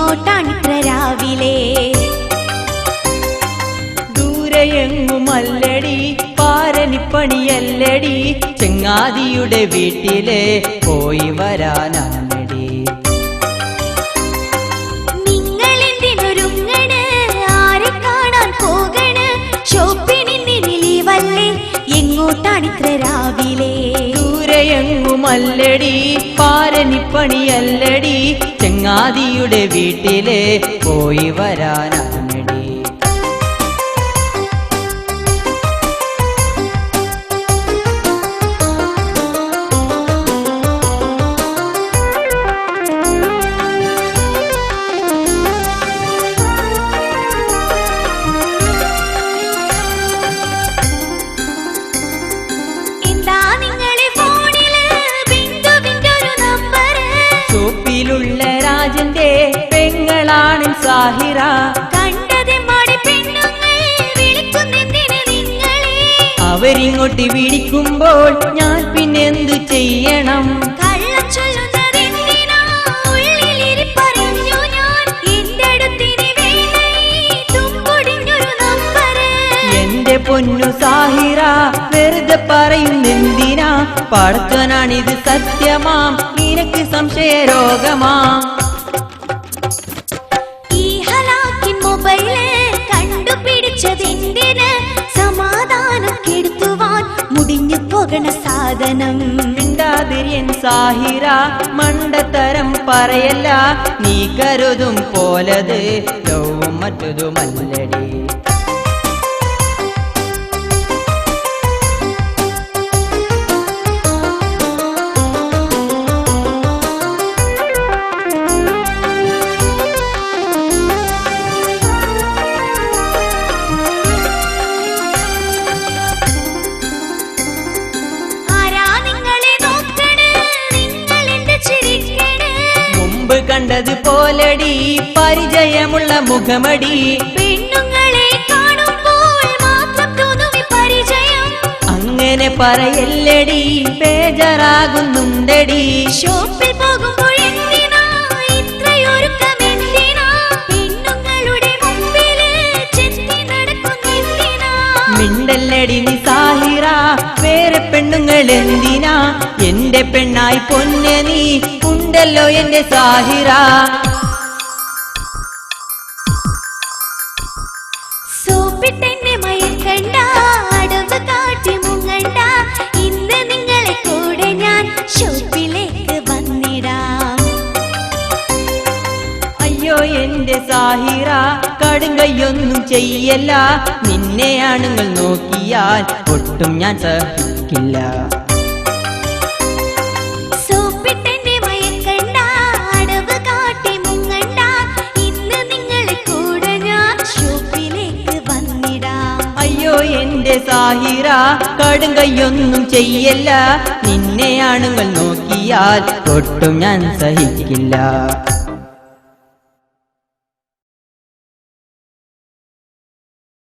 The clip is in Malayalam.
എങ്ങോട്ടാണിത്ര രാവിലെ? ദൂരെയെങ്ങുമല്ലടി പാരനിപ്പണിയല്ലടി, ചങ്ങാതിയുടെ വീട്ടിലെ പോയി വരാനാണടി. നിങ്ങളെന്തിനൊരുങ്ങണ്? ആരെ കാണാൻ പോകണ്? ഷോപ്പിനിന്നിലീവല്ലേ? എങ്ങോട്ടാണിത്ര രാവിലെ? ദൂരെയെങ്ങുമല്ലടി പാരനിപ്പണിയല്ലടി, ചങ്ങാതിയുടെ വീട്ടിലെ പോയി വരാനാണടി. ഷോപ്പിലുള്ള രാജന്റെ പെങ്ങളാണ് സാഹിറ. കണ്ടതെമ്പാടെ പെണ്ണുങ്ങൾ വിളിക്കുന്നെന്തിന് നിങ്ങളെ? അവരിങ്ങോട്ട് വിളിക്കുമ്പോൾ ഞാൻ പിന്നെന്തു ചെയ്യണം? കള്ളം ചൊല്ലുന്നതെന്തിനാ? ഉള്ളിലിരിപ്പറിഞ്ഞു ഞാൻ. എന്റെ അടുത്തിനി വേണേ തുമ്പൊടിഞ്ഞൊരു നമ്പർ. എന്റെ പൊന്നു സാഹിറ, വെറുതെ പറയുന്നെന്തിനാ? പടച്ചവനാണിത് സത്യമാം, നിനക്ക് സംശയരോഗമാം. ഈ ഹലാക്കിൻ മൊബൈല് കണ്ടുപിടിച്ചതെന്തിന്? സമാധാനം കെടുത്തുവാൻ മുടിഞ്ഞു പോകണ സാധനം. മിണ്ടാതിരിയൻ സാഹിറ, മണ്ടത്തരം പറയല്ല. നീ കരുതും പോലത് ലവും മറ്റതുമല്ലടി. കണ്ടത് പോലടി പരിചയമുള്ള മുഖമടി. പെണ്ണുങ്ങളെ കാണുമ്പോൾ മാത്രം തോന്നുമി പരിചയം. അങ്ങനെ പറയല്ലടി, ബേജാറാകുന്നുണ്ടടി. ഷോപ്പിൽ പോകുമ്പോൾ എന്തിനാ ഇത്രയൊരുക്കമെന്തിനാ? പെണ്ണുങ്ങളുടെ മുമ്പില് ചെത്തി നടക്കുന്നെന്തിനാ? മിണ്ടല്ലടി നീ സാഹിറ, വേറെ പെണ്ണുങ്ങൾ എന്തിനാ? എന്റെ പെണ്ണായി പൊന്നെ നീ ഉണ്ടല്ലോ എന്റെ സാഹിറ. സോപ്പിട്ടെന്നെ മയക്കണ്ട, അടവ് കാട്ടി മുങ്ങണ്ട. ഇന്ന് നിങ്ങളെ കൂടെ ഞാൻ ഷോപ്പിലേക്ക് വന്നിടാം. അയ്യോ എന്റെ സാഹിറ, കടുങ്കയൊന്നും ചെയ്യല്ല. നിന്നെ ആണുങ്ങൾ നോക്കിയാൽ ഒട്ടും ഞാൻ സഹിക്കില്ല. സോപ്പിട്ടെന്നെ മയക്കണ്ട, അടവ് കാട്ടി മുങ്ങണ്ട. ഇന്ന് നിങ്ങളെ കൂടെ ഞാൻ ഷോപ്പിലേക്ക് വന്നിടാം. അയ്യോ എന്റെ സാഹിറ, കടുങ്കയൊന്നും ചെയ്യല്ല. നിന്നെ ആണുങ്ങൾ നോക്കിയാൽ ഒട്ടും ഞാൻ സഹിക്കില്ല.